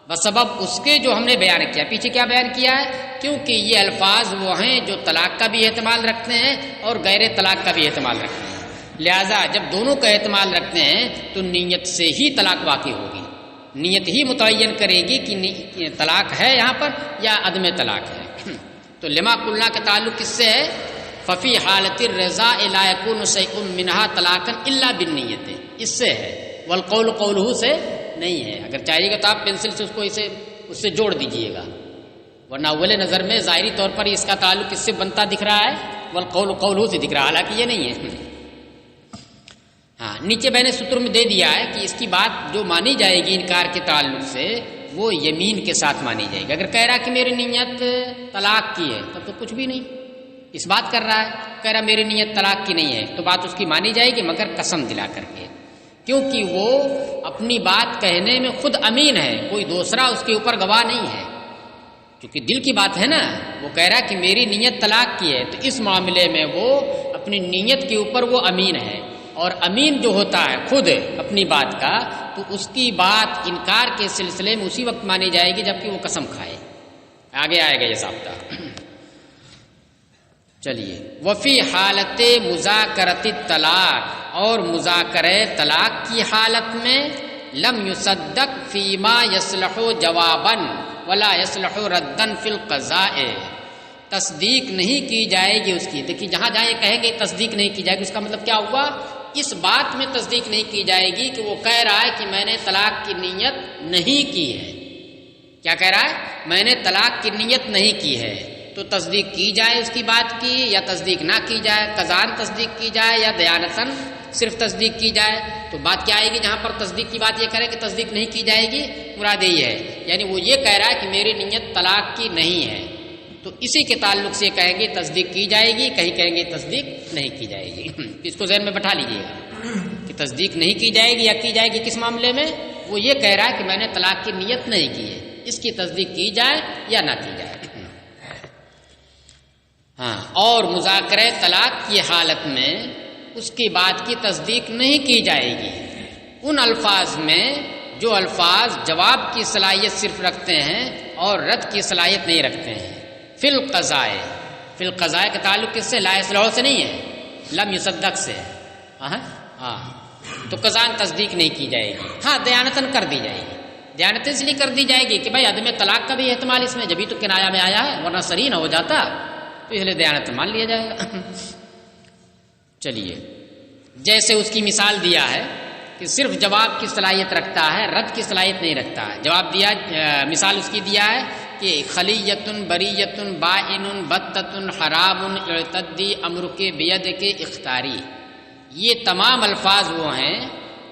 بسبب اس کے جو ہم نے بیان کیا۔ پیچھے کیا بیان کیا ہے؟ کیونکہ یہ الفاظ وہ ہیں جو طلاق کا بھی احتمال رکھتے ہیں اور غیر طلاق کا بھی احتمال رکھتے ہیں، لہذا جب دونوں کا احتمال رکھتے ہیں تو نیت سے ہی طلاق واقع ہوگی، نیت ہی متعین کرے گی کہ طلاق ہے یہاں پر یا عدم طلاق ہے۔ تو لما قلنا کا تعلق کس سے ہے؟ ففی حالت الرضاء لا یکون شیء منها طلاقا الا بالنیت، اس سے ہے، والقول قوله سے نہیں ہے۔ اگر چاہیے گا تو آپ پنسل سے اس سے جوڑ دیجئے گا، ورنہ اول نظر میں ظاہری طور پر اس کا تعلق کس سے بنتا دکھ رہا ہے؟ والقول قوله سے دکھ رہا ہے، حالانکہ یہ نہیں ہے۔ ہاں، نیچے میں نے سطر میں دے دیا ہے کہ اس کی بات جو مانی جائے گی انکار کے تعلق سے وہ یمین کے ساتھ مانی جائے گی۔ اگر کہہ رہا کہ میری نیت طلاق کی ہے تب تو کچھ بھی نہیں، اس بات کر رہا ہے، کہہ رہا میری نیت طلاق کی نہیں ہے، تو بات اس کی مانی جائے گی مگر قسم دلا کر کے، کیونکہ وہ اپنی بات کہنے میں خود امین ہے، کوئی دوسرا اس کے اوپر گواہ نہیں ہے، کیونکہ دل کی بات ہے نا، وہ کہہ رہا کہ میری نیت طلاق کی ہے، تو اس معاملے میں وہ اپنی نیت کے اوپر وہ امین ہے، اور امین جو ہوتا ہے خود اپنی بات کا، تو اس کی بات انکار کے سلسلے میں اسی وقت مانی جائے گی جبکہ وہ قسم کھائے۔ آگے آئے گا یہ ضابطہ۔ چلیے، وفی حالت مذاکرۃ الطلاق، اور مذاکرہ طلاق کی حالت میں لم یصدق فیما یصلح جوابا ولا یصلح ردا فی القضاء، تصدیق نہیں کی جائے گی اس کی۔ دیکھیے جہاں جہاں یہ کہیں گے تصدیق نہیں کی جائے گی، اس کا مطلب کیا ہوا؟ اس بات میں تصدیق نہیں کی جائے گی کہ وہ کہہ رہا ہے کہ میں نے طلاق کی نیت نہیں کی ہے۔ کیا کہہ رہا ہے؟ میں نے طلاق کی نیت نہیں کی ہے، تو تصدیق کی جائے اس کی بات کی یا تصدیق نہ کی جائے، قضاً تصدیق کی جائے یا دیانتاً صرف تصدیق کی جائے، تو بات کیا آئے گی؟ جہاں پر تصدیق کی بات یہ کرے کہ تصدیق نہیں کی جائے گی، مراد یہی ہے، یعنی وہ یہ کہہ رہا ہے کہ میری نیت طلاق کی نہیں ہے، تو اسی کے تعلق سے کہیں گے تصدیق کی جائے گی، کہیں کہیں گے تصدیق نہیں کی جائے گی۔ اس کو ذہن میں بٹھا لیجیے گا کہ تصدیق نہیں کی جائے گی یا کی جائے گی کس معاملے میں؟ وہ یہ کہہ رہا ہے کہ میں نے طلاق کی نیت نہیں کی ہے، اس کی تصدیق کی جائے یا نہ کی جائے۔ ہاں، اور مذاکرہ طلاق کی حالت میں اس کی بات کی تصدیق نہیں کی جائے گی ان الفاظ میں جو الفاظ جواب کی صلاحیت صرف رکھتے ہیں اور رد کی صلاحیت نہیں رکھتے ہیں۔ فی القضاء، فی القضاء کا تعلق کس سے؟ لا یصلح سے نہیں ہے، لم یصدق سے۔ ہاں، تو قضاء تصدیق نہیں کی جائے گی، ہاں دیانتاً کر دی جائے گی۔ دیانتاً اس لیے کر دی جائے گی کہ بھائی عدم طلاق کا بھی احتمال اس میں، جبھی تو کنایا میں آیا ہے، ورنہ صریح نہ ہو جاتا، تو اس لیے دیانت مان لیا جائے گا۔ چلیے، جیسے اس کی مثال دیا ہے کہ صرف جواب کی صلاحیت رکھتا ہے، رد کی صلاحیت نہیں رکھتا ہے۔ جواب دیا، مثال اس کی دیا ہے کہ خلیۃ بریۃ بائن بتۃ حرام اعتدی امرک بیدک اختاری، یہ تمام الفاظ وہ ہیں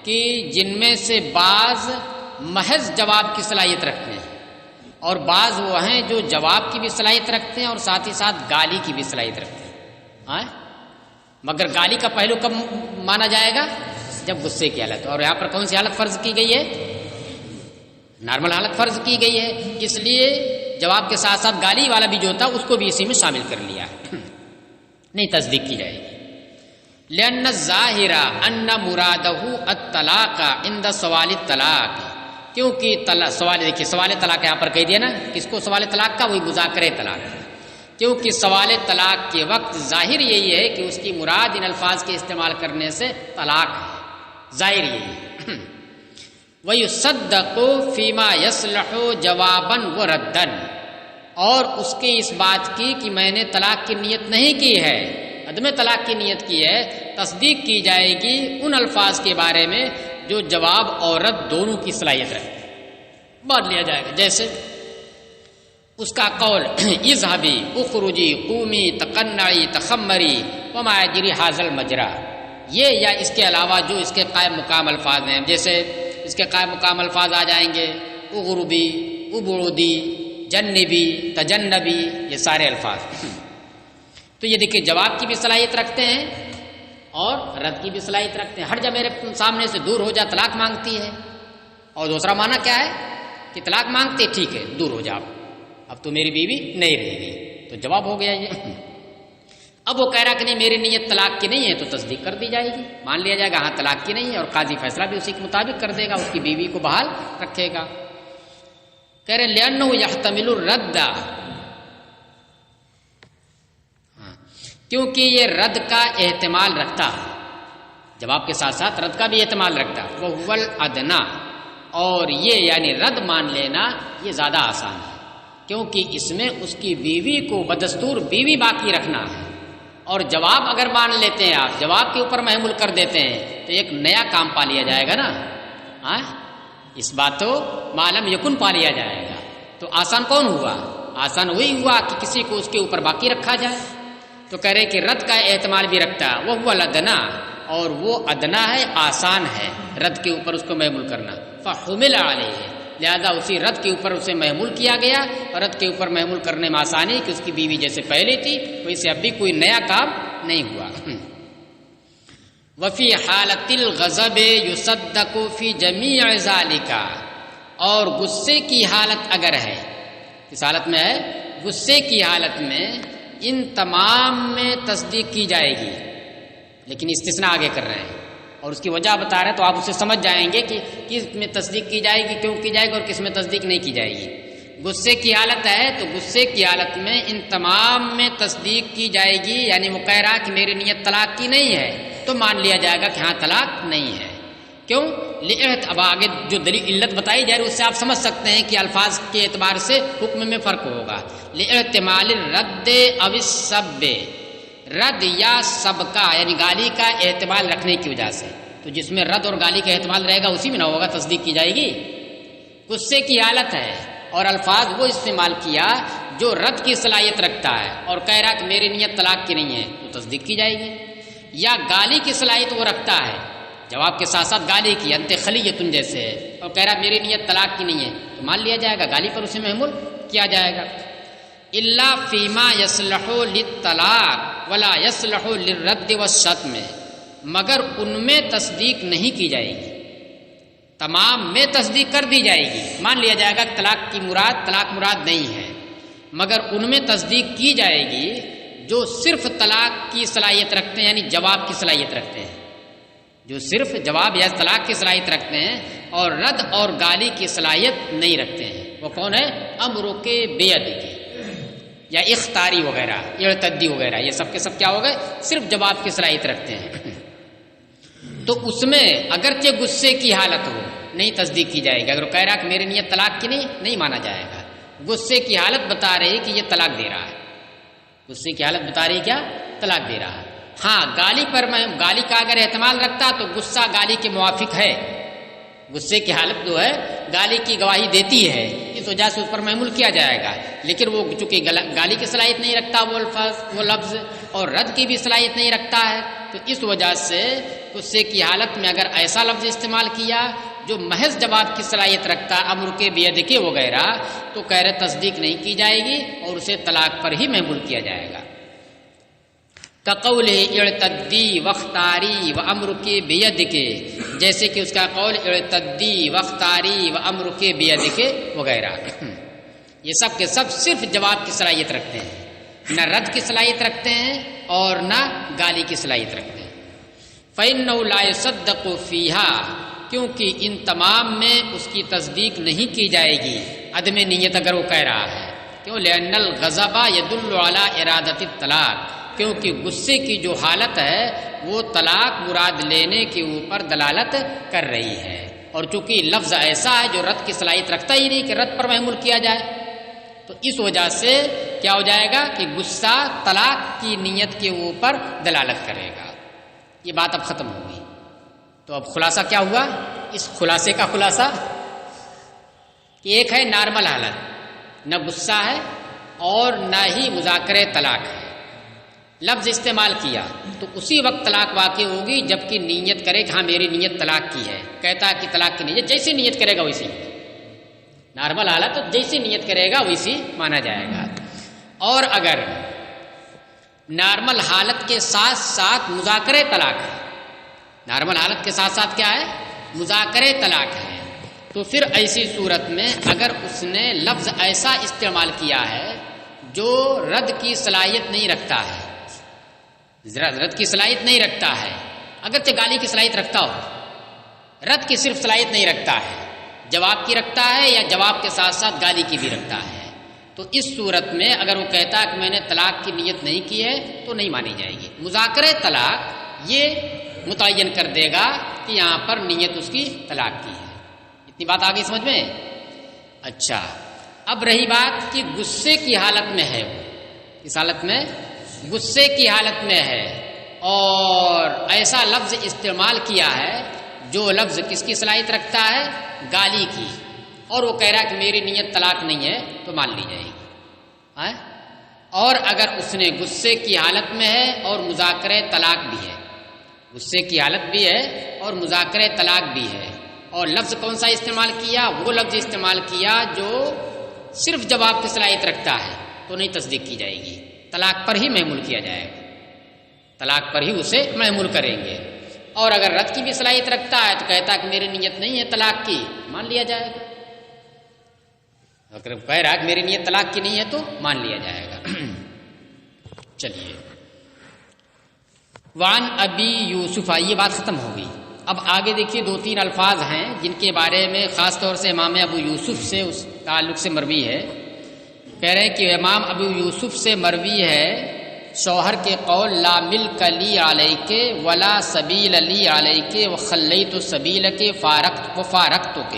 کہ جن میں سے بعض محض جواب کی صلاحیت رکھتے ہیں اور بعض وہ ہیں جو جواب کی بھی صلاحیت رکھتے ہیں اور ساتھ ہی ساتھ گالی کی بھی صلاحیت رکھتے ہیں۔ مگر گالی کا پہلو کب مانا جائے گا؟ جب غصے کی حالت، اور یہاں پر کون سی حالت فرض کی گئی ہے؟ نارمل حالت فرض کی گئی ہے، اس لیے جواب کے ساتھ ساتھ گالی والا بھی جو ہوتا ہے اس کو بھی اسی میں شامل کر لیا، نہیں تصدیق کی جائے گی۔ لأن الظاہر ان مرادہ الطلاق عند سوال الطلاق، کیونکہ سوال، دیکھیے سوال طلاق یہاں پر کہہ دیا نا، کس کو سوال طلاق کا؟ وہی مذاکرہ طلاق، کیونکہ سوال طلاق کے وقت ظاہر یہی ہے کہ اس کی مراد ان الفاظ کے استعمال کرنے سے طلاق ہے، ظاہر یہی ہے۔ وَيُصَدَّقُ فِيمَا يَصْلَحُ جَوَابًا وَرَدًّا، اور اس کی اس بات کی کہ میں نے طلاق کی نیت نہیں کی ہے، عدم طلاق کی نیت کی ہے، تصدیق کی جائے گی ان الفاظ کے بارے میں جو جواب اور رد دونوں کی صلاحیت رکھتے ہیں، مان لیا جائے گا۔ جیسے اس کا قول اذهبی اخرجی قومی تقنعی تخمری وما یجری ھذا المجرا، یہ یا اس کے علاوہ جو اس کے قائم مقام الفاظ ہیں، جیسے اس کے قائم مقام الفاظ آ جائیں گے اغربی، ابعدی، جنبی، تجنبی، یہ سارے الفاظ۔ تو یہ دیکھیں جواب کی بھی صلاحیت رکھتے ہیں اور رد کی بھی صلاحیت رکھتے ہیں۔ ہٹ جا میرے سامنے سے، دور ہو جا، طلاق مانگتی ہے۔ اور دوسرا معنی کیا ہے کہ طلاق مانگتے، ٹھیک ہے دور ہو جا، اب تو میری بیوی نہیں رہے گی، تو جواب ہو گیا یہ۔ اب وہ کہہ رہا کہ نہیں میری نیت طلاق کی نہیں ہے، تو تصدیق کر دی جائے گی، مان لیا جائے گا ہاں طلاق کی نہیں ہے، اور قاضی فیصلہ بھی اسی کے مطابق کر دے گا، اس کی بیوی کو بحال رکھے گا۔ کہہ رہے لأنہ یحتمل الرد، کیونکہ یہ رد کا احتمال رکھتا ہے، جواب کے ساتھ ساتھ رد کا بھی احتمال رکھتا ہے۔ وہو الادنی، اور یہ یعنی رد مان لینا یہ زیادہ آسان ہے، کیونکہ اس میں اس کی بیوی کو بدستور بیوی باقی رکھنا ہے، اور جواب اگر مان لیتے ہیں آپ، جواب کے اوپر محمول کر دیتے ہیں، تو ایک نیا کام پا لیا جائے گا نا، اس بات تو معلوم یکن پا لیا جائے گا۔ تو آسان کون ہوا؟ آسان وہی ہوا کہ کسی کو اس کے اوپر باقی رکھا جائے۔ تو کہہ رہے کہ رد کا احتمال بھی رکھتا ہے، وہ الادنی، اور وہ ادنا ہے، آسان ہے رد کے اوپر اس کو محمول کرنا۔ فحمل علیہ، لہذا اسی رد کے اوپر اسے محمول کیا گیا، اور رد کے اوپر محمول کرنے میں آسانی کہ اس کی بیوی جیسے پہلے تھی ویسے اب بھی کوئی نیا کام نہیں ہوا۔ وفی حالت الغضب یصدق فی جمیع ذالک، اور غصے کی حالت اگر ہے، کس حالت میں ہے؟ غصے کی حالت میں ان تمام میں تصدیق کی جائے گی، لیکن استثناء آگے کر رہے ہیں اور اس کی وجہ بتا رہے ہیں، تو آپ اسے سمجھ جائیں گے کہ کس میں تصدیق کی جائے گی، کیوں کی جائے گی، اور کس میں تصدیق نہیں کی جائے گی۔ غصے کی حالت ہے تو غصے کی حالت میں ان تمام میں تصدیق کی جائے گی، یعنی وہ کہہ رہا کہ میری نیت طلاق کی نہیں ہے تو مان لیا جائے گا کہ ہاں طلاق نہیں ہے۔ کیوں؟ اب آگے جو دلیل علت بتائی جا رہی ہے اس سے آپ سمجھ سکتے ہیں کہ الفاظ کے اعتبار سے حکم میں فرق ہوگا۔ لاحتمال الرد او السب، رد یا سب کا یعنی گالی کا احتمال رکھنے کی وجہ سے، تو جس میں رد اور گالی کا احتمال رہے گا اسی میں نہ ہوگا تصدیق کی جائے گی۔ غصے کی حالت ہے اور الفاظ وہ استعمال کیا جو رد کی صلاحیت رکھتا ہے اور کہہ رہا کہ میری نیت طلاق کی نہیں ہے تو تصدیق کی جائے گی، یا گالی کی صلاحیت وہ رکھتا ہے جواب کے ساتھ ساتھ گالی کی، انت خلیتن جیسے ہے، اور کہہ رہا میری نیت طلاق کی نہیں ہے تو مان لیا جائے گا، گالی پر اسے محمول کیا جائے گا۔ الا فیما یصلح للطلاق ولا یصلح للرد والشتم، مگر ان میں تصدیق نہیں کی جائے گی، تمام میں تصدیق کر دی جائے گی، مان لیا جائے گا کہ طلاق مراد نہیں ہے، مگر ان میں تصدیق کی جائے گی جو صرف طلاق کی صلاحیت رکھتے ہیں، یعنی جواب کی صلاحیت رکھتے ہیں، جو صرف جواب یا طلاق کی صلاحیت رکھتے ہیں اور رد اور گالی کی صلاحیت نہیں رکھتے ہیں۔ وہ کون ہے؟ امر کے بید کی یا اختاری وغیرہ، ارتدی وغیرہ، یہ سب کے سب کیا ہو گئے؟ صرف جواب کی صلاحیت رکھتے ہیں۔ تو اس میں اگرچہ غصے کی حالت ہو نہیں تصدیق کی جائے گی، اگر وہ کہہ رہا کہ میری نیت طلاق کی نہیں مانا جائے گا، غصے کی حالت بتا رہی کہ یہ طلاق دے رہا ہے، غصے کی حالت بتا رہی کیا؟ طلاق دے رہا ہے۔ ہاں گالی پر میں گالی کا اگر احتمال رکھتا تو غصہ گالی کے موافق ہے، غصے کی حالت جو ہے گالی کی گواہی دیتی ہے، اس وجہ سے اس پر محمول کیا جائے گا، لیکن وہ چونکہ گالی کی صلاحیت نہیں رکھتا وہ لفظ اور رد کی بھی صلاحیت نہیں رکھتا ہے، تو اس وجہ سے غصے کی حالت میں اگر ایسا لفظ استعمال کیا جو محض جواب کی صلاحیت رکھتا امر کے بید کے وغیرہ، تو کہہ رہے تصدیق نہیں کی جائے گی اور اسے طلاق پر ہی محمول کیا جائے گا۔ کقولہ اعتدی واختاری وامرک بیدک، جیسے کہ اس کا قول اعتدی واختاری وامرک بیدک وغیرہ، یہ سب کے سب صرف جواب کی صلاحیت رکھتے ہیں، نہ رد کی صلاحیت رکھتے ہیں اور نہ گالی کی صلاحیت رکھتے ہیں۔ فإنہ لا یصدق فیہا، کیونکہ ان تمام میں اس کی تصدیق نہیں کی جائے گی عدم نیت اگر وہ کہہ رہا ہے۔ کیوں؟ لأن الغضب يدل على ارادۃ الطلاق، کیونکہ غصے کی جو حالت ہے وہ طلاق مراد لینے کے اوپر دلالت کر رہی ہے، اور چونکہ لفظ ایسا ہے جو رد کی صلاحیت رکھتا ہی نہیں کہ رد پر محمول کیا جائے، تو اس وجہ سے کیا ہو جائے گا کہ غصہ طلاق کی نیت کے اوپر دلالت کرے گا۔ یہ بات اب ختم ہوگی، تو اب خلاصہ کیا ہوا؟ اس خلاصے کا خلاصہ کہ ایک ہے نارمل حالت، نہ غصہ ہے اور نہ ہی مذاکرہ طلاق ہے، لفظ استعمال کیا تو اسی وقت طلاق واقع ہوگی جبکہ نیت کرے کہ ہاں میری نیت طلاق کی ہے، کہتا ہے کہ طلاق کی نیت، جیسی نیت کرے گا ویسی، نارمل حالت تو جیسی نیت کرے گا ویسی مانا جائے گا۔ اور اگر نارمل حالت کے ساتھ ساتھ مذاکرہ طلاق ہے، نارمل حالت کے ساتھ ساتھ کیا ہے؟ مذاکرہ طلاق ہے، تو پھر ایسی صورت میں اگر اس نے لفظ ایسا استعمال کیا ہے جو رد کی صلاحیت نہیں رکھتا ہے، رد کی صلاحیت نہیں رکھتا ہے، اگرچہ گالی کی صلاحیت رکھتا ہو، رد کی صرف صلاحیت نہیں رکھتا ہے، جواب کی رکھتا ہے یا جواب کے ساتھ ساتھ گالی کی بھی رکھتا ہے، تو اس صورت میں اگر وہ کہتا ہے کہ میں نے طلاق کی نیت نہیں کی ہے تو نہیں مانی جائے گی۔ مذاکرہ طلاق یہ متعین کر دے گا کہ یہاں پر نیت اس کی طلاق کی ہے۔ اتنی بات آگئی سمجھ میں؟ اچھا، اب رہی بات کہ غصے کی حالت میں ہے، اس حالت میں غصے کی حالت میں ہے اور ایسا لفظ استعمال کیا ہے جو لفظ کس کی صلاحیت رکھتا ہے؟ گالی کی، اور وہ کہہ رہا ہے کہ میری نیت طلاق نہیں ہے تو مان لی جائے گی۔ اور اگر اس نے غصے کی حالت میں ہے اور مذاکرہ طلاق بھی ہے، غصے کی حالت بھی ہے اور مذاکرہ طلاق بھی ہے، اور لفظ کون سا استعمال کیا؟ وہ لفظ استعمال کیا جو صرف جواب کی صلاحیت رکھتا ہے تو نہیں تصدیق کی جائے گی، طلاق پر ہی محمول کیا جائے گا، طلاق پر ہی اسے محمول کریں گے۔ اور اگر رد کی بھی صلاحیت رکھتا ہے تو کہتا ہے کہ میری نیت نہیں ہے طلاق کی، مان لیا جائے گا۔ اگر کہہ رہا کہ میری نیت طلاق کی نہیں ہے تو مان لیا جائے گا۔ چلیے، وعن ابی یوسف، یہ بات ختم ہوگی۔ اب آگے دیکھیے 2-3 الفاظ ہیں جن کے بارے میں خاص طور سے امام ابو یوسف سے اس تعلق سے مروی ہے۔ کہہ رہے ہیں کہ امام ابو یوسف سے مروی ہے شوہر کے قول لا ملک لی علیک ولا سبیل لی علیک وخلیت سبیلک فارقتک،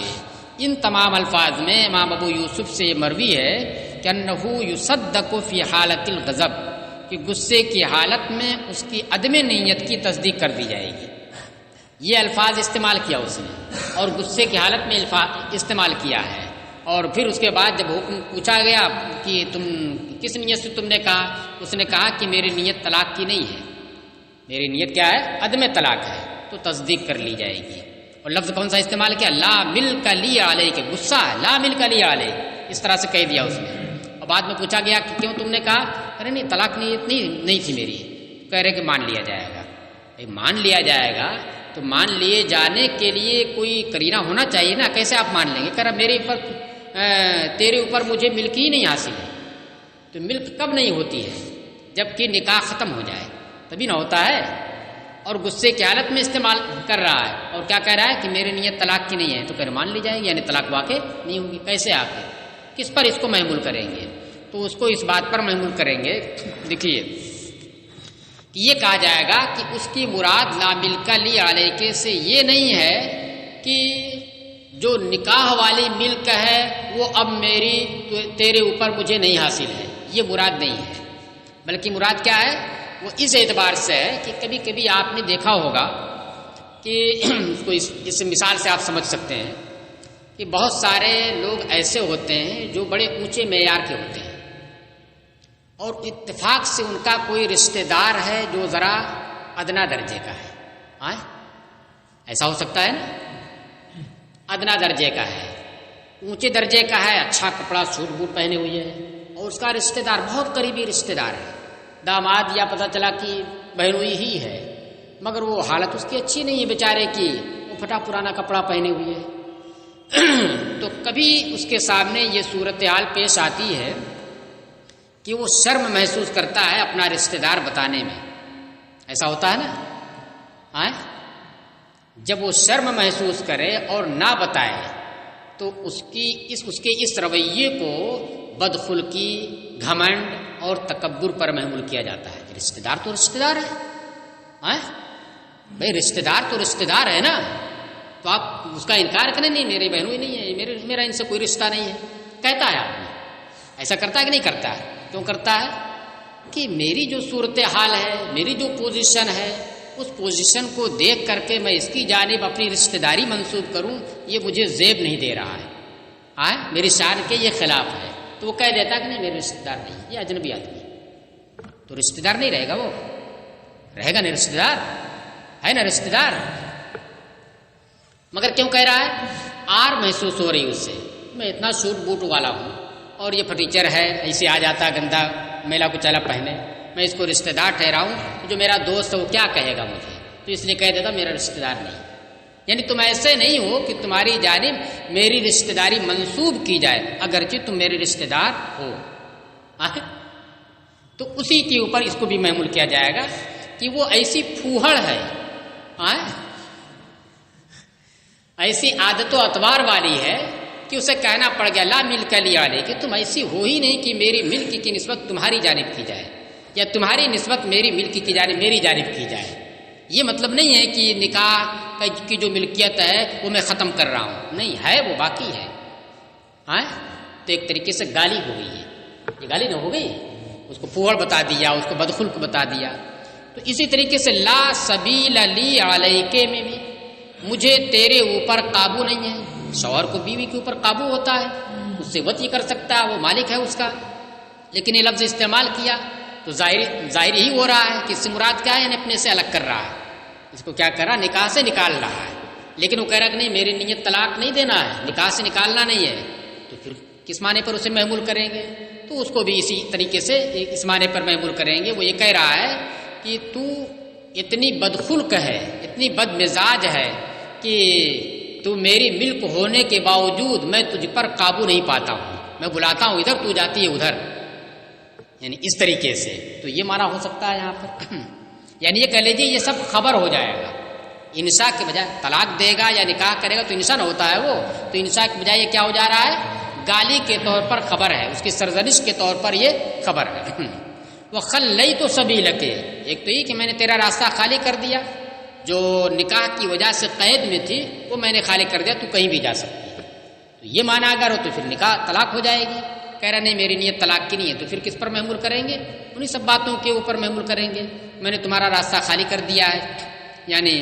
ان تمام الفاظ میں امام ابو یوسف سے مروی ہے کہ انہ یصدق فی حالت الغضب، کہ غصے کی حالت میں اس کی عدم نیت کی تصدیق کر دی جائے گی۔ یہ الفاظ استعمال کیا اس نے، اور غصے کی حالت میں استعمال کیا ہے۔ اور پھر اس کے بعد جب حکم پوچھا گیا کہ تم کس نیت سے تم نے کہا، اس نے کہا کہ میری نیت طلاق کی نہیں ہے، میری نیت کیا ہے؟ عدم طلاق ہے، تو تصدیق کر لی جائے گی۔ اور لفظ کون سا استعمال کیا؟ لا ملک لی علیک، غصہ ہے، لا ملک لی علیک، اس طرح سے کہہ دیا اس نے۔ اور بعد میں پوچھا گیا کہ کیوں تم نے کہا؟ ارے نہیں، طلاق نیت نہیں تھی میری، کہہ رہے کہ مان لیا جائے گا۔ مان لیا جائے گا تو مان لیے جانے کے لیے کوئی قرینہ ہونا چاہیے نا، کیسے آپ مان لیں گے؟ کہہ رہا تیرے اوپر مجھے ملک ہی نہیں حاصل ہے۔ تو ملک کب نہیں ہوتی ہے؟ جب کہ نکاح ختم ہو جائے تبھی نہ ہوتا ہے۔ اور غصے کی حالت میں استعمال کر رہا ہے، اور کیا کہہ رہا ہے کہ میری نیت طلاق کی نہیں ہے، تو پھر مان لی جائے گی، یعنی طلاق واقع نہیں ہوگی۔ کیسے آپ کس پر اس کو محمول کریں گے؟ تو اس کو اس بات پر محمول کریں گے، دیکھیے کہ یہ کہا جائے گا کہ اس کی مراد لا ملک لی علیک سے یہ نہیں ہے کہ جو نکاح والی ملک ہے وہ اب میری تیرے اوپر مجھے نہیں حاصل ہے، یہ مراد نہیں ہے، بلکہ مراد کیا ہے؟ وہ اس اعتبار سے ہے کہ کبھی کبھی آپ نے دیکھا ہوگا کہ اس کو اس مثال سے آپ سمجھ سکتے ہیں کہ بہت سارے لوگ ایسے ہوتے ہیں جو بڑے اونچے معیار کے ہوتے ہیں، اور اتفاق سے ان کا کوئی رشتہ دار ہے جو ذرا ادنا درجے کا ہے۔ ایسا ہو سکتا ہے نا، ادنا درجے کا ہے، اونچے درجے کا ہے، اچھا کپڑا سوٹ بوٹ پہنے ہوئے ہے، اور اس کا رشتہ دار بہت قریبی رشتہ دار ہے، داماد یا پتہ چلا کہ بہنوئی ہی ہے، مگر وہ حالت اس کی اچھی نہیں ہے بیچارے کی، وہ پھٹا پرانا کپڑا پہنے ہوئے ہے۔ تو کبھی اس کے سامنے یہ صورتحال پیش آتی ہے کہ وہ شرم محسوس کرتا ہے اپنا رشتہ دار بتانے میں، ایسا ہوتا ہے نا۔ جب وہ شرم محسوس کرے اور نہ بتائے تو اس کے اس رویے کو بدخلقی، گھمنڈ اور تکبر پر محمول کیا جاتا ہے۔ رشتہ دار تو رشتہ دار ہے، بھائی رشتہ دار تو رشتہ دار ہے نا، تو آپ اس کا انکار کریں نہیں میری بہنوئی نہیں ہے، میرا ان سے کوئی رشتہ نہیں ہے، کہتا ہے آدمی۔ ایسا کرتا ہے کہ نہیں کرتا ہے؟ کیوں کرتا ہے؟ کہ میری جو صورتحال ہے، میری جو پوزیشن ہے، اس پوزیشن کو دیکھ کر کے میں اس کی جانب اپنی رشتہ داری منسوب کروں، یہ مجھے زیب نہیں دے رہا ہے، میری شان کے یہ خلاف ہے، تو وہ کہہ دیتا کہ نہیں میرے رشتہ دار نہیں، یہ اجنبی آدمی، تو رشتہ دار نہیں رہے گا، وہ رہے گا نا رشتہ دار، ہے نا رشتہ دار۔ مگر کیوں کہہ رہا ہے؟ آر محسوس ہو رہی اس سے، میں اتنا سوٹ بوٹ والا ہوں اور یہ فرنیچر ہے، ایسے آ جاتا گندا میلا کو چلا پہنے، میں اس کو رشتہ دار ٹھہراؤں، جو میرا دوست ہے وہ کیا کہے گا مجھے، تو اس لیے کہہ دیتا میرا رشتہ دار نہیں۔ یعنی تم ایسے نہیں ہو کہ تمہاری جانب میری رشتہ داری منسوب کی جائے، اگرچہ تم میرے رشتہ دار ہو، تو اسی کے اوپر اس کو بھی محمول کیا جائے گا کہ وہ ایسی پھوہڑ ہے، ایسی عادت و اطوار والی ہے کہ اسے کہنا پڑ گیا لا ملک لی علیک، کہ تم ایسی ہو ہی نہیں کہ میری ملک کی نسبت تمہاری جانب کی جائے، یا تمہاری نسبت میری ملک کی جانب میری جانب کی جائے۔ یہ مطلب نہیں ہے کہ نکاح کی جو ملکیت ہے وہ میں ختم کر رہا ہوں، نہیں ہے، وہ باقی ہے۔ تو ایک طریقے سے گالی ہو گئی ہے، یہ گالی نہ ہو گئی، اس کو پھوہڑ بتا دیا، اس کو بدخلق بتا دیا۔ تو اسی طریقے سے لا سبیل لی علیک میں بھی مجھے تیرے اوپر قابو نہیں ہے۔ شوہر کو بیوی کے اوپر قابو ہوتا ہے، اس سے وطی کر سکتا ہے، وہ مالک ہے اس کا، لیکن یہ لفظ استعمال کیا تو ظاہر ہی ہو رہا ہے کہ اس سے مراد کیا ہے، یعنی اپنے سے الگ کر رہا ہے، اس کو کیا کر رہا ہے، نکاح سے نکال رہا ہے، لیکن وہ کہہ رہا کہ نہیں میری نیت طلاق نہیں دینا ہے، نکاح سے نکالنا نہیں ہے، تو پھر کس معنی پر اسے محمول کریں گے؟ تو اس کو بھی اسی طریقے سے اس معنی پر محمول کریں گے۔ وہ یہ کہہ رہا ہے کہ تو اتنی بدخلق ہے، اتنی بد مزاج ہے کہ تو میری ملک ہونے کے باوجود میں تجھ پر قابو نہیں پاتا ہوں، میں بلاتا ہوں ادھر تو جاتی ہے ادھر، یعنی اس طریقے سے۔ تو یہ معنی ہو سکتا ہے یہاں پر، یعنی یہ کہہ لیجیے یہ سب خبر ہو جائے گا، انشاء کے بجائے طلاق دے گا یا نکاح کرے گا تو انشاء نہ ہوتا ہے وہ، تو انشاء کے بجائے یہ کیا ہو جا رہا ہے؟ گالی کے طور پر خبر ہے، اس کی سرزنش کے طور پر یہ خبر ہے۔ وَخَلَّيْتُ سَبِيلَكَ، ایک تو یہ کہ میں نے تیرا راستہ خالی کر دیا، جو نکاح کی وجہ سے قید میں تھی وہ میں نے خالی کر دیا، تو کہیں بھی جا سکتی ہے۔ تو یہ معنی اگر ہو تو پھر نکاح طلاق ہو جائے گی۔ کہہ رہا نہیں میری نیت طلاق کی نہیں ہے، تو پھر کس پر محمول کریں گے؟ انہی سب باتوں کے اوپر محمول کریں گے، میں نے تمہارا راستہ خالی کر دیا ہے، یعنی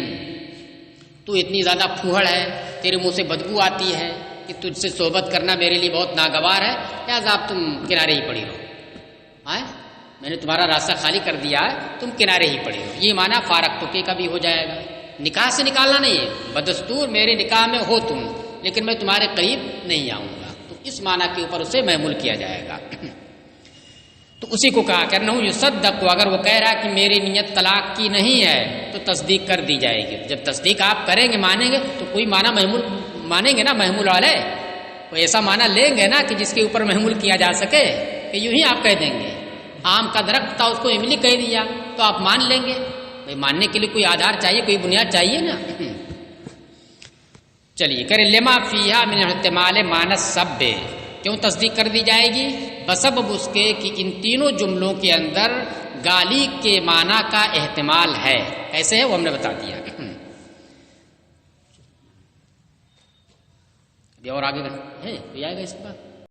تو اتنی زیادہ پھوہڑ ہے، تیرے منہ سے بدبو آتی ہے کہ تجھ سے صحبت کرنا میرے لیے بہت ناگوار ہے، لہٰذا اب تم کنارے ہی پڑی رہو، میں نے تمہارا راستہ خالی کر دیا ہے، تم کنارے ہی پڑے ہو۔ یہ معنی فارق توقع کا بھی ہو جائے گا، نکاح سے نکالنا نہیں ہے، بدستور میرے نکاح میں ہو تم، لیکن میں تمہارے قریب نہیں آؤں گا، تو اس معنی کے اوپر اسے محمول کیا جائے گا۔ تو اسی کو کہا کرنا ہوں یصدق، اگر وہ کہہ رہا ہے کہ میری نیت طلاق کی نہیں ہے تو تصدیق کر دی جائے گی۔ جب تصدیق آپ کریں گے مانیں گے تو کوئی معنی محمول مانیں گے نا، محمول والے کوئی ایسا معنی لیں گے نا کہ جس کے اوپر محمول کیا جا سکے، کہ یوں ہی آپ کہہ دیں گے آم کا درخت تھا اس کو املی کہہ دیا تو آپ مان لیں گے؟ بھائی ماننے کے لیے کوئی آدھار چاہیے، کوئی بنیاد چاہیے نا۔ چلیے کرے لما فیہا من احتمال مانس سب، کیوں تصدیق کر دی جائے گی؟ بسبب اس کے کہ ان تینوں جملوں کے اندر گالی کے معنی کا احتمال ہے۔ کیسے ہے وہ ہم نے بتا دیا۔ ابھی اور آگے ہے کوئی آئے گا اس پر؟